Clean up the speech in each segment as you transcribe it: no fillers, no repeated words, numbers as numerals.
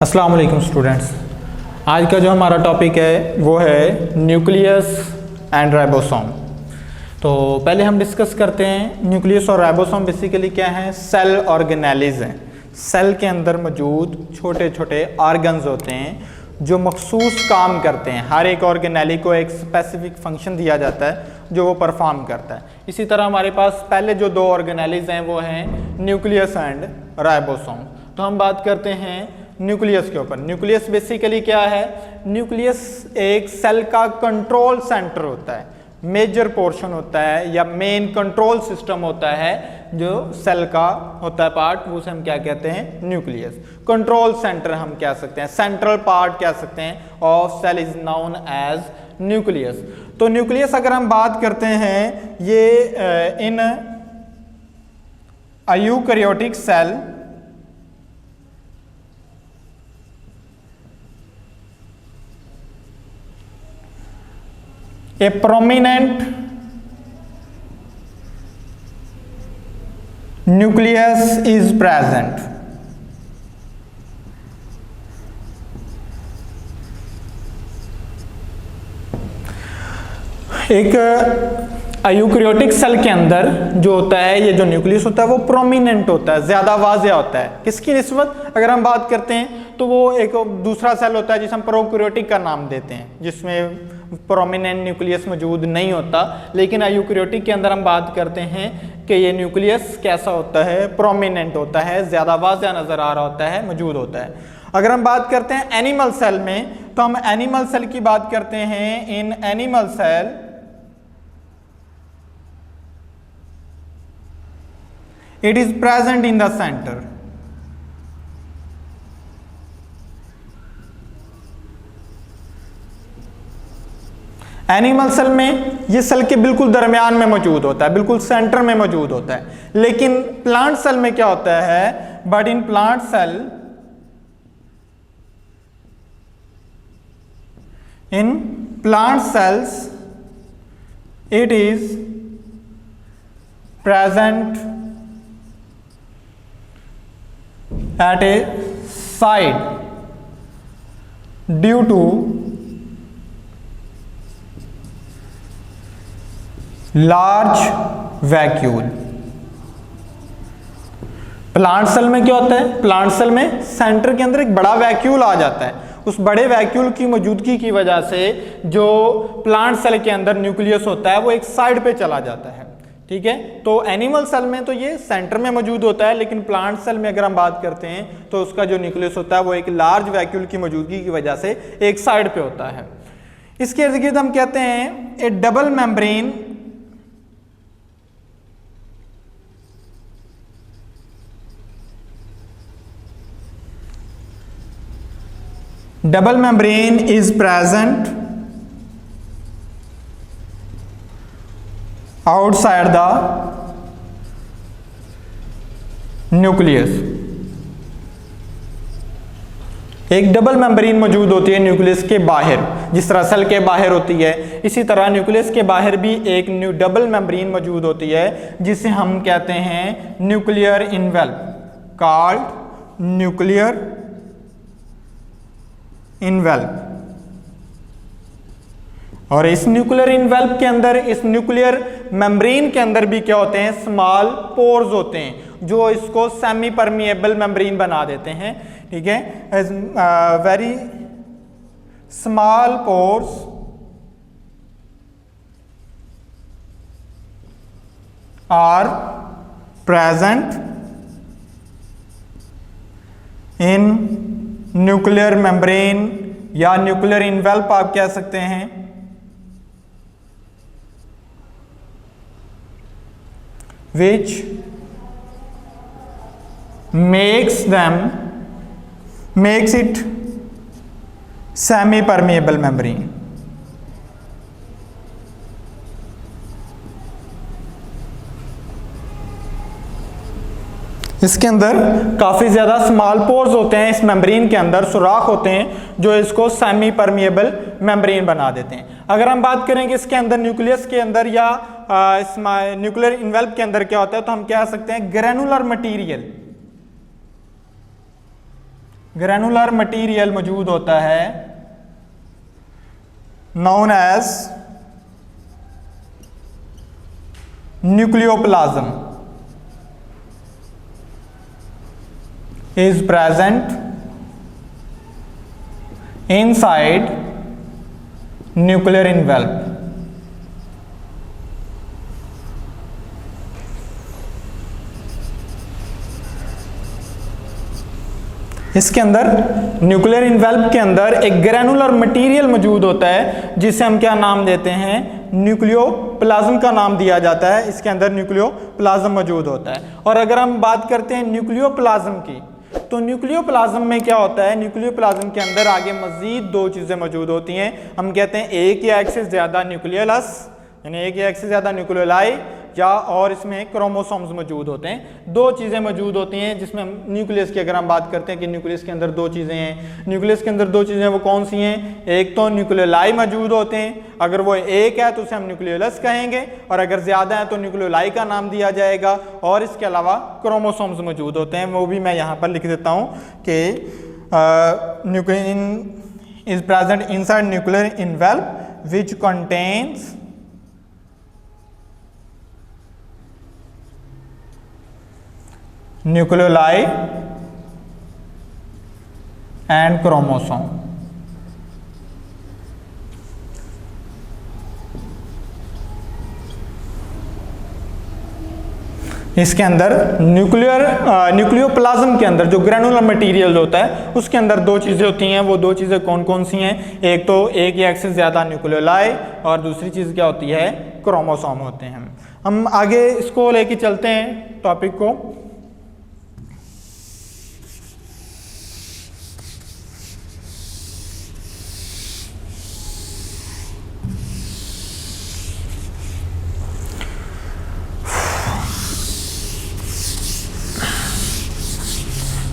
अस्सलाम वालेकुम स्टूडेंट्स। आज का जो हमारा टॉपिक है वो है न्यूक्लियस एंड राइबोसोम। तो पहले हम डिस्कस करते हैं न्यूक्लियस और राइबोसोम बेसिकली क्या है। सेल ऑर्गेनेलिज हैं। सेल के अंदर मौजूद छोटे छोटे ऑर्गन्स होते हैं जो मखसूस काम करते हैं। हर एक ऑर्गेनेली को एक स्पेसिफिक फंक्शन दिया जाता है जो वो परफॉर्म करता है। इसी तरह हमारे पास पहले जो दो ऑर्गेनेलीज हैं वो हैं न्यूक्लियस एंड राइबोसोम। तो हम बात करते हैं न्यूक्लियस के ऊपर। न्यूक्लियस बेसिकली क्या है। न्यूक्लियस एक सेल का कंट्रोल सेंटर होता है, मेजर पोर्शन होता है या मेन कंट्रोल सिस्टम होता है जो सेल का होता है पार्ट, उसे हम क्या कहते हैं न्यूक्लियस। कंट्रोल सेंटर हम कह सकते हैं, सेंट्रल पार्ट कह सकते हैं of cell is known as nucleus. तो न्यूक्लियस अगर हम बात करते हैं ये in eukaryotic cell a prominent nucleus is present. एक यूकैरियोटिक सेल के अंदर जो होता है ये जो न्यूक्लियस होता है वो प्रोमिनेंट होता है, ज्यादा वाज़ेह होता है। किसकी निस्बत अगर हम बात करते हैं तो वो एक दूसरा सेल होता है जिसे हम प्रोकैरियोटिक का नाम देते हैं, जिसमें प्रोमिनेंट न्यूक्लियस मौजूद नहीं होता। लेकिन यूकैरियोटिक के अंदर हम बात करते हैं कि ये न्यूक्लियस कैसा होता है, प्रोमिनेंट होता है, ज्यादा वाज़ेह नजर आ रहा होता है, मौजूद होता है। अगर हम बात करते हैं एनिमल सेल में तो हम एनिमल सेल की बात करते हैं। In animal cell it is present in the center. Animal cell में ये सेल के बिल्कुल दरमियान में मौजूद होता है, बिल्कुल सेंटर में मौजूद होता है। लेकिन प्लांट सेल में क्या होता है, but in plant cell in plant cells it is present at a side due to large vacuole. Plant cell में क्या होता है, प्लांट सेल में सेंटर के अंदर एक बड़ा वैक्यूल आ जाता है। उस बड़े वैक्यूल की मौजूदगी की वजह से जो प्लांट सेल के अंदर न्यूक्लियस होता है वो एक साइड पे चला जाता है। ठीक है, तो एनिमल सेल में तो ये सेंटर में मौजूद होता है, लेकिन प्लांट सेल में अगर हम बात करते हैं तो उसका जो न्यूक्लियस होता है वो एक लार्ज वैक्यूल की मौजूदगी की वजह से एक साइड पे होता है। इसके इर्द गिर्द हम कहते हैं A double membrane is present outside the nucleus. एक डबल मेम्ब्रेन मौजूद होती है न्यूक्लियस के बाहर, जिस तरह सेल के बाहर होती है इसी तरह न्यूक्लियस के बाहर भी एक डबल मेम्ब्रेन मौजूद होती है जिसे हम कहते हैं nuclear envelope, called nuclear envelope. और इस न्यूक्लियर इनवेल्प के अंदर, इस न्यूक्लियर मेम्ब्रेन के अंदर भी क्या होते हैं, स्मॉल पोर्स होते हैं जो इसको सेमी परमिएबल मेम्ब्रेन बना देते हैं। ठीक है, very small pores are present in nuclear membrane या न्यूक्लियर इनवेल्प आप कह सकते हैं, which makes it semi-permeable membrane. इसके अंदर काफ़ी ज़्यादा स्मॉल पोर्स होते हैं, इस मेम्ब्रेन के अंदर सुराख होते हैं जो इसको सेमी परमिएबल मेम्ब्रेन बना देते हैं। अगर हम बात करें कि इसके अंदर न्यूक्लियस के अंदर या न्यूक्लियर इन्वेल्प के अंदर क्या होता है, तो हम कह सकते हैं ग्रेनुलर मटीरियल। ग्रैनुलर मटेरियल मौजूद होता है known as nucleoplasm is present inside nuclear envelope. इसके अंदर न्यूक्लियर इन्वेल्प के अंदर एक ग्रैनुलर मटेरियल मौजूद होता है जिसे हम क्या नाम देते हैं, न्यूक्लियोप्लाज्म का नाम दिया जाता है। इसके अंदर न्यूक्लियोप्लाज्म मौजूद होता है। और अगर हम बात करते हैं न्यूक्लियोप्लाज्म की, तो न्यूक्लियोप्लाज्म में क्या होता है, न्यूक्लियोप्लाज्म के अंदर आगे मजीद दो चीज़ें मौजूद होती हैं। हम कहते हैं एक या एक से ज़्यादा न्यूक्लियस, यानी एक या एक से ज़्यादा न्यूक्लियोलाई, या और इसमें क्रोमोसोम्स मौजूद होते हैं। दो चीज़ें मौजूद होती हैं जिसमें न्यूक्लियस की अगर हम बात करते हैं कि न्यूक्लियस के अंदर दो चीज़ें हैं। न्यूक्लियस के अंदर दो चीज़ें वो कौन सी हैं, एक तो न्यूक्लियोलाई मौजूद होते हैं, अगर वो एक है तो उसे हम न्यूक्लियोलस कहेंगे, और अगर ज़्यादा है तो न्यूक्लियोलाई का नाम दिया जाएगा। और इसके अलावा क्रोमोसोम्स मौजूद होते हैं, वो भी मैं यहाँ पर लिख देता हूँ कि nucleon is present inside nuclear envelope which contains nucleoli and chromosome. इसके अंदर न्यूक्लियोप्लाज्म के अंदर जो ग्रैनुलर मटेरियल होता है उसके अंदर दो चीज़ें होती हैं। वो दो चीज़ें कौन कौन सी हैं, एक तो एक या एक से ज़्यादा न्यूक्लियोलाई, और दूसरी चीज़ क्या होती है, क्रोमोसोम होते हैं। हम आगे इसको लेके चलते हैं टॉपिक को।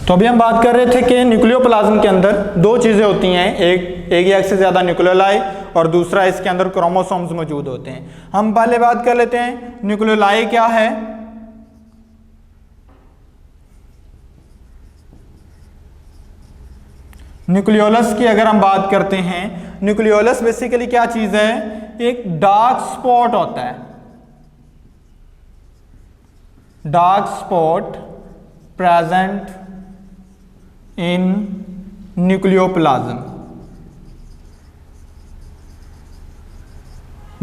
तो अभी हम बात कर रहे थे कि न्यूक्लियोप्लाज्म के अंदर दो चीज़ें होती हैं, एक या एक से ज़्यादा न्यूक्लियोलाई, और दूसरा इसके अंदर क्रोमोसोम्स मौजूद होते हैं। हम पहले बात कर लेते हैं न्यूक्लियोलाई क्या है। न्यूक्लियोलस की अगर हम बात करते हैं, न्यूक्लियोलस बेसिकली क्या चीज़ है, एक डार्क स्पॉट होता है, dark spot present in nucleoplasm.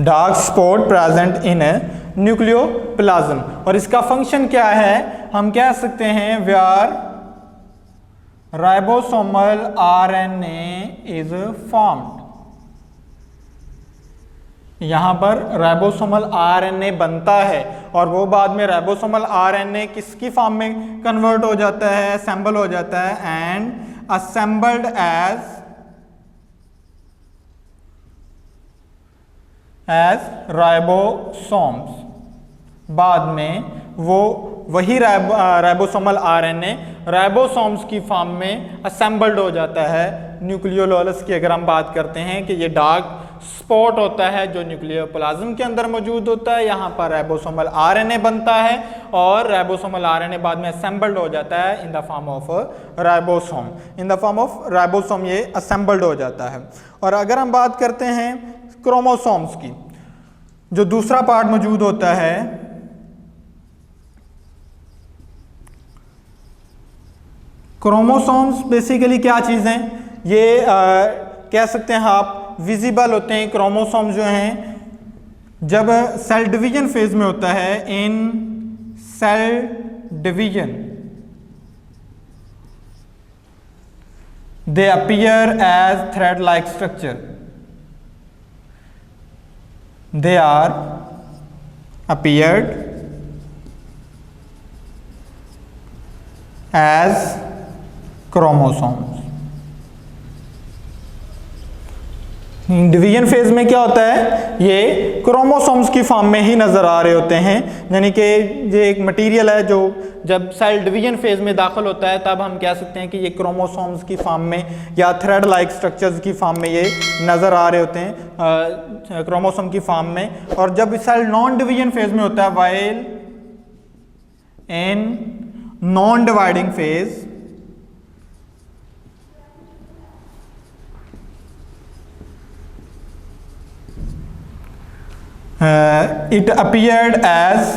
Dark spot present in nucleoplasm, और इसका फंक्शन क्या है, हम कह सकते हैं where ribosomal RNA is formed. यहां पर राइबोसोमल आरएनए बनता है, और वो बाद में राइबोसोमल आरएनए किसकी फॉर्म में कन्वर्ट हो जाता है, असेंबल हो जाता है, एंड असेंबल्ड एज राइबोसोम्स। बाद में वो वही राइबोसोमल आरएनए राइबोसोम्स की फॉर्म में असेंबल्ड हो जाता है। न्यूक्लियोलस की अगर हम बात करते हैं कि ये डार्क स्पॉट होता है जो न्यूक्लियोप्लाज्म के अंदर मौजूद होता है, यहाँ पर राइबोसोमल आरएनए बनता है, और राइबोसोमल आरएनए बाद में असेंबल्ड हो जाता है in the form of ribosome. In the form of ribosome ये असेंबल्ड हो जाता है। और अगर हम बात करते हैं क्रोमोसोम्स की, जो दूसरा पार्ट मौजूद होता है, क्रोमोसोम्स बेसिकली क्या चीज़ें, ये कह सकते हैं आप विजिबल होते हैं। क्रोमोसोम जो हैं जब सेल डिवीजन फेज में होता है, in cell division they appear as thread like structure, they are appeared as chromosomes. Division phase में क्या होता है, ये क्रोमोसोम्स की फॉर्म में ही नजर आ रहे होते हैं, यानी कि ये एक मटेरियल है जो जब सेल डिवीजन फेज में दाखिल होता है तब हम कह सकते हैं कि ये क्रोमोसोम्स की फॉर्म में या थ्रेड लाइक स्ट्रक्चर्स की फॉर्म में ये नजर आ रहे होते हैं क्रोमोसोम की फॉर्म में। और जब सेल नॉन डिवीजन फेज में होता है, while in non dividing phase, it appeared as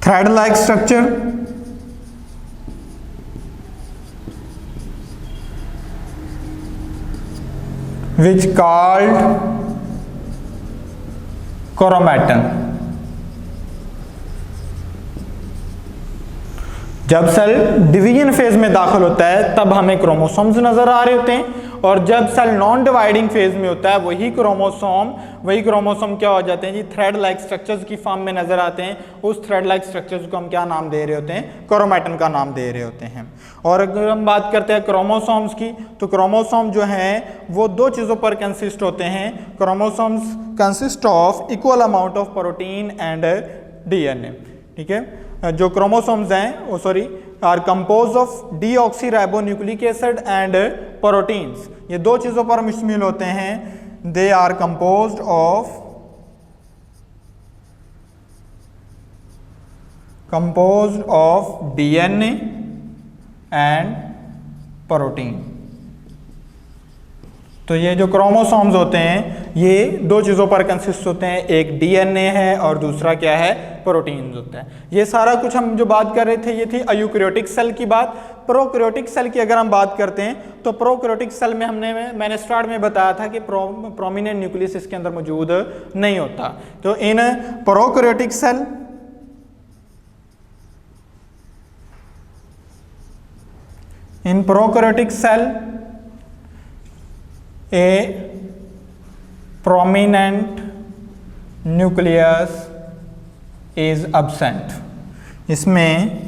thread-like structure which called chromatin. जब सेल डिवीजन फेज में दाखिल होता है तब हमें क्रोमोसोम्स नजर आ रहे होते हैं, और जब सेल नॉन डिवाइडिंग फेज में होता है वही क्रोमोसोम क्या हो जाते हैं जी, थ्रेड लाइक स्ट्रक्चर्स की फॉर्म में नजर आते हैं। उस थ्रेड लाइक स्ट्रक्चर्स को हम क्या नाम दे रहे होते हैं, क्रोमैटिन का नाम दे रहे होते हैं। और अगर हम बात करते हैं क्रोमोसोम्स की, तो क्रोमोसोम जो हैं वो दो चीज़ों पर कंसिस्ट होते हैं। Chromosomes consist of equal amount of protein and DNA. ठीक है, जो क्रोमोसोम्स हैं are compose of deoxyribonucleic acid and proteins. ये दो चीज़ों पर मुश्तमिल होते हैं। They are composed of DNA and protein. तो ये जो क्रोमोसोम्स होते हैं ये दो चीज़ों पर कंसिस्ट होते हैं, एक डीएनए है और दूसरा क्या है, प्रोटीन्स होता है। ये सारा कुछ हम जो बात कर रहे थे ये थी अयूकैरियोटिक सेल की बात। प्रोकैरियोटिक सेल की अगर हम बात करते हैं तो प्रोकैरियोटिक सेल में मैंने स्टार्ट में बताया था कि प्रोमिनेंट न्यूक्लियस इसके अंदर मौजूद नहीं होता। तो in prokaryotic cell a prominent nucleus is absent। इसमें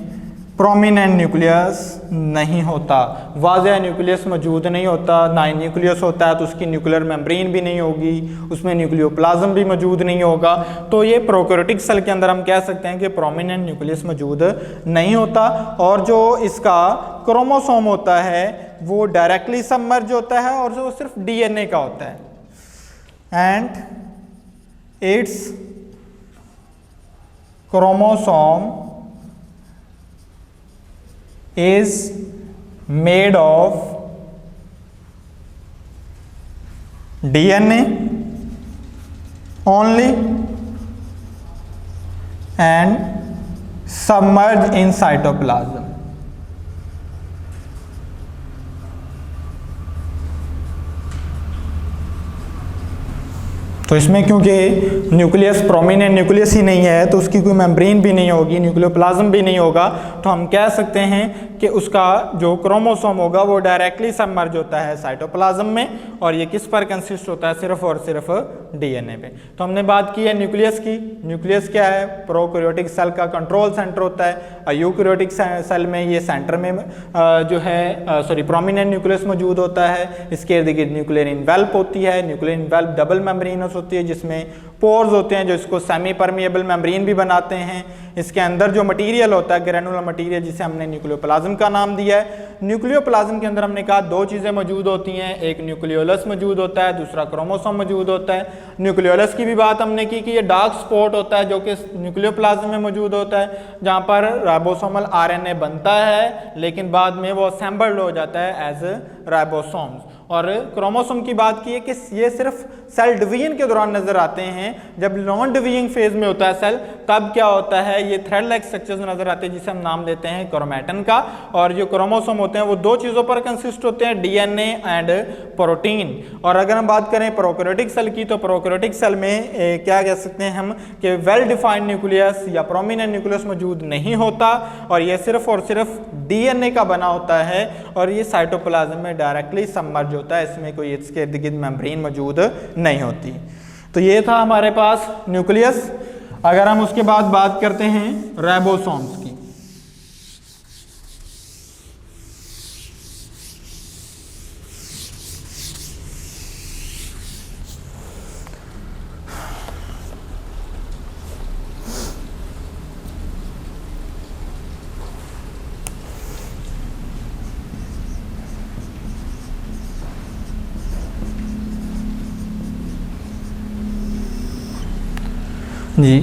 प्रोमिनेंट न्यूक्लियस नहीं होता, वाज़ेह न्यूक्लियस मौजूद नहीं होता। ना ही न्यूक्लियस होता है तो उसकी न्यूक्लियर मेम्ब्रेन भी नहीं होगी, उसमें न्यूक्लियोप्लाज्म भी मौजूद नहीं होगा। तो ये प्रोकैरियोटिक सेल के अंदर हम कह सकते हैं कि प्रोमिनेंट न्यूक्लियस मौजूद नहीं होता। और जो इसका क्रोमोसोम होता है वो डायरेक्टली सबमर्ज होता है और जो सिर्फ डीएनए का होता है। And it's chromosome is made of DNA only and submerged in cytoplasm। तो इसमें क्योंकि न्यूक्लियस प्रोमिनेंट न्यूक्लियस ही नहीं है तो उसकी कोई मेम्ब्रेन भी नहीं होगी, न्यूक्लियोप्लाज्म भी नहीं होगा, तो हम कह सकते हैं कि उसका जो क्रोमोसोम होगा वो डायरेक्टली सबमर्ज होता है साइटोप्लाज्म में। और ये किस पर कंसिस्ट होता है, सिर्फ और सिर्फ डीएनए पे। तो हमने बात की है न्यूक्लियस की। न्यूक्लियस क्या है, प्रोकैरियोटिक सेल का कंट्रोल सेंटर होता है। यूकैरियोटिक सेल में ये सेंटर में जो है प्रोमिनेंट न्यूक्लियस मौजूद होता है। इसके इर्द गिर्द न्यूक्लियर इनवेल्प होती है। न्यूक्लियर इनवेल्प डबल मेम्ब्रेनस होती है जिसमें पोर्स होते हैं जो इसको सेमी परमिएबल मेम्ब्रेन भी बनाते हैं। इसके अंदर जो मटेरियल होता है ग्रेनुलर मटेरियल जिसे हमने न्यूक्लियोप्लाज्म का नाम दिया है। न्यूक्लियोप्लाज्म के अंदर हमने कहा दो चीज़ें मौजूद होती हैं, एक न्यूक्लियोलस मौजूद होता है, दूसरा क्रोमोसोम मौजूद होता है। न्यूक्लियोलस की भी बात हमने की कि ये डार्क स्पॉट होता है जो कि न्यूक्लियोप्लाज्म में मौजूद होता है, जहाँ पर राइबोसोमल आरएनए बनता है लेकिन बाद में वो असेंबल्ड हो जाता है एज राइबोसोम्स। और क्रोमोसोम की बात की है कि ये सिर्फ सेल डिवीजन के दौरान नजर आते हैं। जब नॉन डिवीजन फेज में होता है सेल तब क्या होता है, ये थ्रेड लाइक स्ट्रक्चर्स नजर आते हैं जिसे हम नाम देते हैं क्रोमैटिन का। और जो क्रोमोसोम होते हैं वो दो चीजों पर कंसिस्ट होते हैं, डीएनए एंड प्रोटीन। और अगर हम बात करें प्रोकैरियोटिक सेल की तो प्रोकैरियोटिक सेल में क्या कह सकते हैं हम कि वेल डिफाइंड न्यूक्लियस या प्रोमिनेंट न्यूक्लियस मौजूद नहीं होता और ये सिर्फ और सिर्फ डीएनए का बना होता है और ये साइटोप्लाज्म में डायरेक्टली सबमर्ज होता है। इसमें कोई इसके इर्द गिर्द मेम्ब्रेन मौजूद नहीं होती। तो ये था हमारे पास न्यूक्लियस। अगर हम उसके बाद बात करते हैं राइबोसोम्स की, जी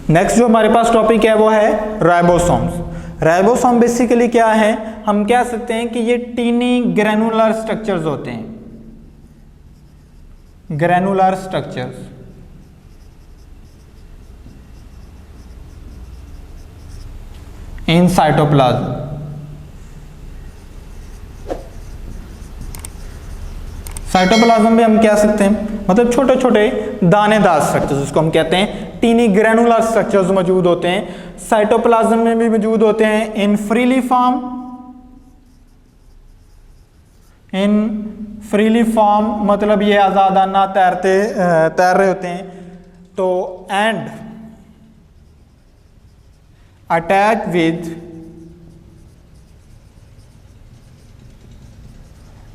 नेक्स्ट जो हमारे पास टॉपिक है वो है राइबोसोम्स। राइबोसोम बेसिकली क्या है, हम कह सकते हैं कि ये टीनी ग्रेनुलर स्ट्रक्चर्स होते हैं। Granular structures. In cytoplasm. Cytoplasm में हम कह सकते हैं मतलब छोटे छोटे दानेदार स्ट्रक्चर्स, जिसको हम कहते हैं टीनी ग्रैनुलर स्ट्रक्चर्स मौजूद होते हैं। साइटोप्लाज्म में भी मौजूद होते हैं इन फ्रीली फॉर्म, इन फ्रीली फॉर्म मतलब ये आजादाना तैर रहे होते हैं। तो and attach with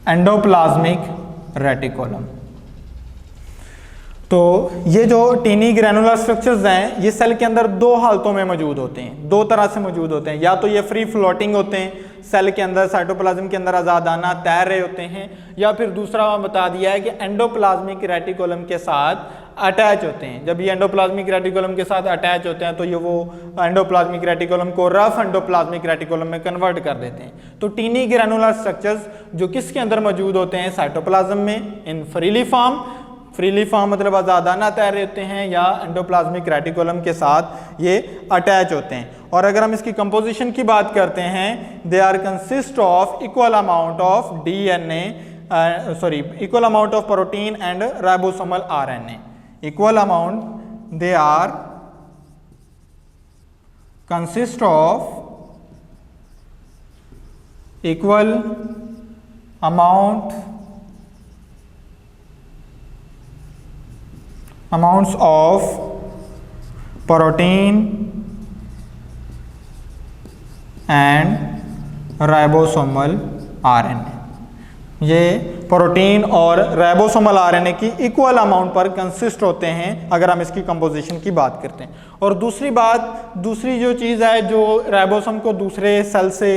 endoplasmic reticulum. तो ये जो टीनी ग्रैनुलर स्ट्रक्चर्स हैं ये सेल के अंदर दो हालतों में मौजूद होते हैं, दो तरह से मौजूद होते हैं। या तो ये फ्री फ्लोटिंग होते हैं, सेल के अंदर साइटोप्लाज्म के अंदर आजादाना तैर रहे होते हैं, या फिर दूसरा बता दिया है कि एंडोप्लाज्मिक रेटिकुलम के साथ अटैच होते हैं। जब ये एंडोप्लाज्मिक रेटिकुलम के साथ अटैच होते हैं तो ये वो एंडोप्लाज्मिक रेटिकुलम को रफ एंडोप्लाज्मिक रेटिकुलम में कन्वर्ट कर देते हैं। तो टीनी ग्रैनुलर स्ट्रक्चर्स जो किसके अंदर मौजूद होते हैं, साइटोप्लाज्म में, इन फ्रीली फॉर्म। फ्रीली फॉर्म मतलब आजादाना तैर रहे होते हैं या एंडोप्लाज्मिक रेटिकुलम के साथ ये अटैच होते हैं। और अगर हम इसकी कंपोजिशन की बात करते हैं, they are consist of equal amount of DNA, equal amount of protein and ribosomal RNA. Equal amount, they are consist of equal amounts of protein and ribosomal RNA। ये प्रोटीन और राइबोसोमल आरएनए की equal amount पर consist होते हैं अगर हम इसकी composition की बात करते हैं। और दूसरी जो चीज़ है जो राइबोसोम को दूसरे सेल से,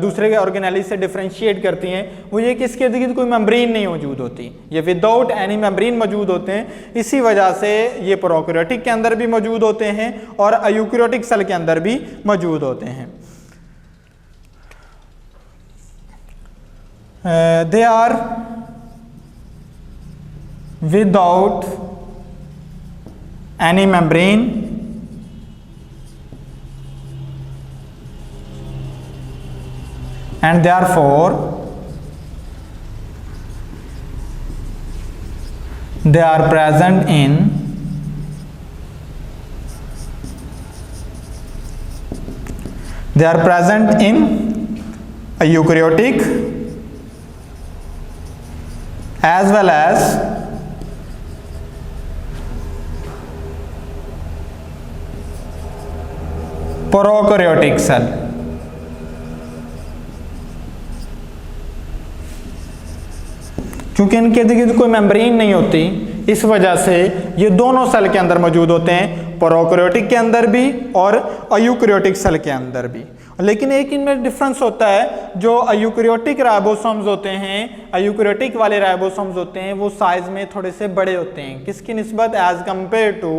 दूसरे के ऑर्गेनेली से डिफरेंशिएट करती हैं, वो ये कि इसके इर्द गिर्द कोई मेम्ब्रेन नहीं मौजूद होती, ये विदाउट एनी मेम्ब्रेन मौजूद होते हैं। इसी वजह से ये प्रोकैरियोटिक के अंदर भी मौजूद होते हैं और यूकैरियोटिक सेल के अंदर भी मौजूद होते हैं। They are without any membrane and therefore they are present in a eukaryotic as well as prokaryotic cell। क्योंकि इनके इर्द कोई मेम्ब्रेन नहीं होती, इस वजह से ये दोनों सेल के अंदर मौजूद होते हैं, प्रोकैरियोटिक के अंदर भी और अयूकैरियोटिक सेल के अंदर भी। लेकिन एक इनमें डिफरेंस होता है, जो अयूकैरियोटिक राइबोसोम्स होते हैं, अयूकैरियोटिक वाले राइबोसोम्स होते हैं, वो साइज में थोड़े से बड़े होते हैं। किसकी निस्बत? As compare to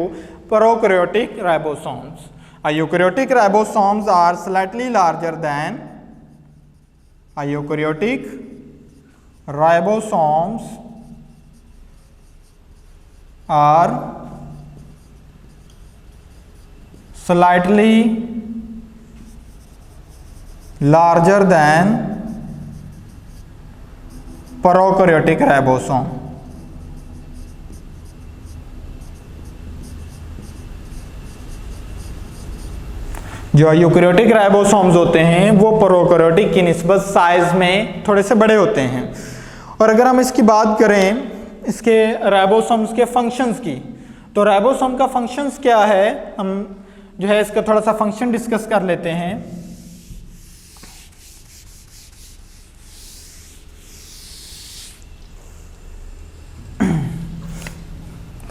prokaryotic ribosomes. Eukaryotic ribosomes are slightly larger than eukaryotic ribosomes are slightly larger than prokaryotic ribosome। जो यूकैरियोटिक राइबोसोम्स होते हैं वो प्रोकैरियोटिक की निस्बत साइज में थोड़े से बड़े होते हैं। और अगर हम इसकी बात करें इसके राइबोसोम्स के फंक्शंस की, तो राइबोसोम का फंक्शंस क्या है, हम जो है इसका थोड़ा सा फंक्शन डिस्कस कर लेते हैं।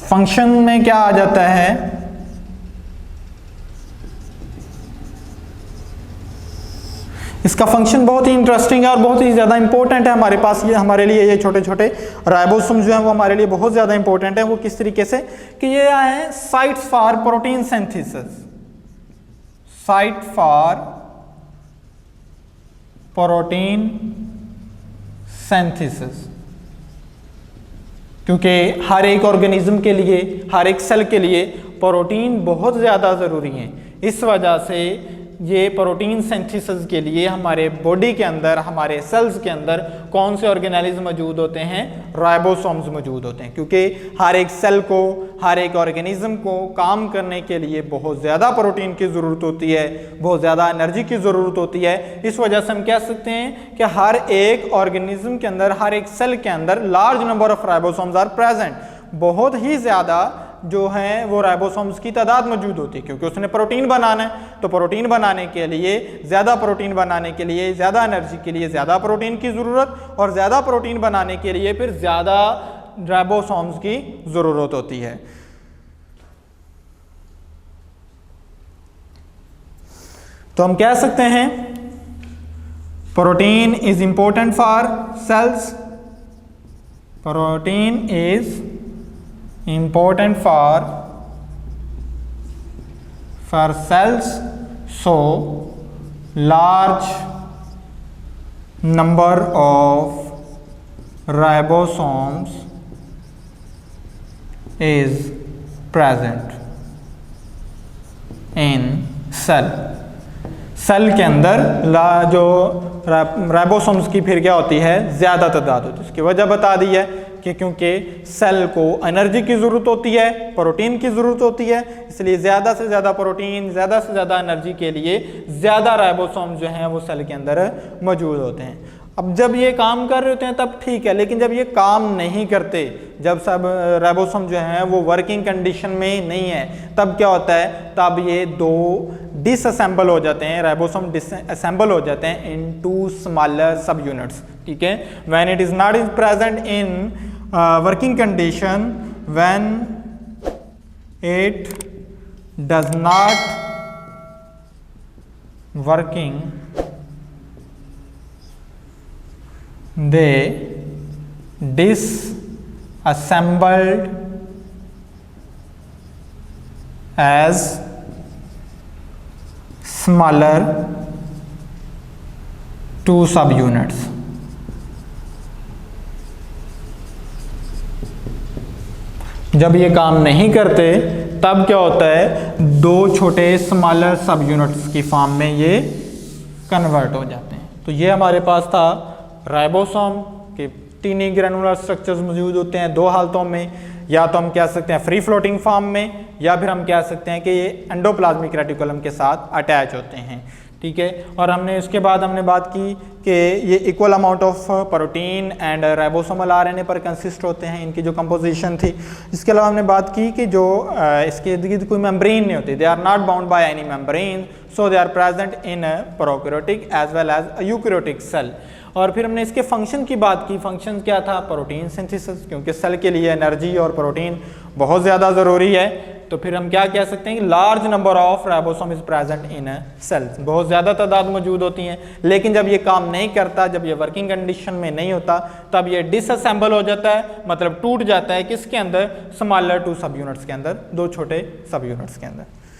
फंक्शन में क्या आ जाता है, इसका फंक्शन बहुत ही इंटरेस्टिंग है और बहुत ही ज़्यादा इंपॉर्टेंट है हमारे पास। ये हमारे लिए ये छोटे छोटे राइबोसोम जो हैं वो हमारे लिए बहुत ज़्यादा इंपॉर्टेंट है। वो किस तरीके से कि ये है sites for protein synthesis, site for protein synthesis. क्योंकि हर एक ऑर्गेनिज्म के लिए, हर एक सेल के लिए प्रोटीन बहुत ज़्यादा ज़रूरी है। इस वजह से ये प्रोटीन सिंथेसिस के लिए हमारे बॉडी के अंदर, हमारे सेल्स के अंदर कौन से ऑर्गेनेलिज्म मौजूद होते हैं? राइबोसोम्स मौजूद होते हैं, क्योंकि हर एक सेल को, हर एक ऑर्गेनिज्म को काम करने के लिए बहुत ज़्यादा प्रोटीन की ज़रूरत होती है, बहुत ज़्यादा एनर्जी की ज़रूरत होती है। इस वजह से हम कह सकते हैं कि हर एक ऑर्गेनिज्म के अंदर, हर एक सेल के अंदर large number of ribosomes are present. बहुत ही ज़्यादा जो है वो राइबोसोम्स की तादाद मौजूद होती है, क्योंकि उसने प्रोटीन बनाना है। तो प्रोटीन बनाने के लिए, ज़्यादा प्रोटीन बनाने के लिए, ज़्यादा एनर्जी के लिए ज़्यादा प्रोटीन की ज़रूरत, और ज़्यादा प्रोटीन बनाने के लिए फिर ज़्यादा राइबोसोम्स की ज़रूरत होती है। तो हम कह सकते हैं protein is important for cells, protein is important for cells, so large number of ribosomes is present in cell। Cell के अंदर जो राइबोसोम्स की फिर क्या होती है? ज़्यादा तादाद होती है। उसकी वजह बता दी है कि क्योंकि सेल को एनर्जी की ज़रूरत होती है, प्रोटीन की ज़रूरत होती है, इसलिए ज़्यादा से ज़्यादा प्रोटीन, ज़्यादा से ज़्यादा एनर्जी के लिए ज़्यादा राइबोसोम जो हैं वो सेल के अंदर मौजूद होते हैं। अब जब ये काम कर रहे होते हैं तब ठीक है, लेकिन जब ये काम नहीं करते, जब सब राइबोसोम जो हैं वो वर्किंग कंडीशन में नहीं है, तब क्या होता है? तब ये दो डिसअसेंबल हो जाते हैं, राइबोसोम डिसअसेंबल हो जाते हैं इनटू स्मॉलर सब यूनिट्स। ठीक है, when it is not is present in working condition, when it does not working, they disassembled as smaller two subunits। जब ये काम नहीं करते तब क्या होता है? दो छोटे स्मॉलर सब यूनिट्स की फॉर्म में ये कन्वर्ट हो जाते हैं। तो ये हमारे पास था राइबोसोम के तीन ही ग्रैनुलर स्ट्रक्चर्स मौजूद होते हैं दो हालतों में, या तो हम कह सकते हैं फ्री फ्लोटिंग फॉर्म में, या फिर हम कह सकते हैं कि ये एंडोप्लाज्मिक रेटिकुलम के साथ अटैच होते हैं। ठीक है, और हमने इसके बाद बात की कि ये equal amount of protein and ribosomal RNA पर कंसिस्ट होते हैं, इनकी जो कंपोजिशन थी। इसके अलावा हमने बात की कि जो इसके इर्द गिर्द कोई मेम्ब्रेन नहीं होती, they are not bound by any membrane, so they are present in prokaryotic as well as eukaryotic cell. और फिर हमने इसके फंक्शन की बात की। फंक्शन क्या था? प्रोटीन सिंथेसिस, क्योंकि सेल के लिए एनर्जी और प्रोटीन बहुत ज़्यादा ज़रूरी है। तो फिर हम क्या कह सकते हैं कि large number of ribosome is present in cells, बहुत ज़्यादा तादाद मौजूद होती हैं। लेकिन जब ये काम नहीं करता, जब ये वर्किंग कंडीशन में नहीं होता, तब ये डिसअसेंबल हो जाता है, मतलब टूट जाता है। किसके अंदर? स्मॉलर टू सब यूनिट्स के अंदर, दो छोटे सब यूनिट्स के अंदर।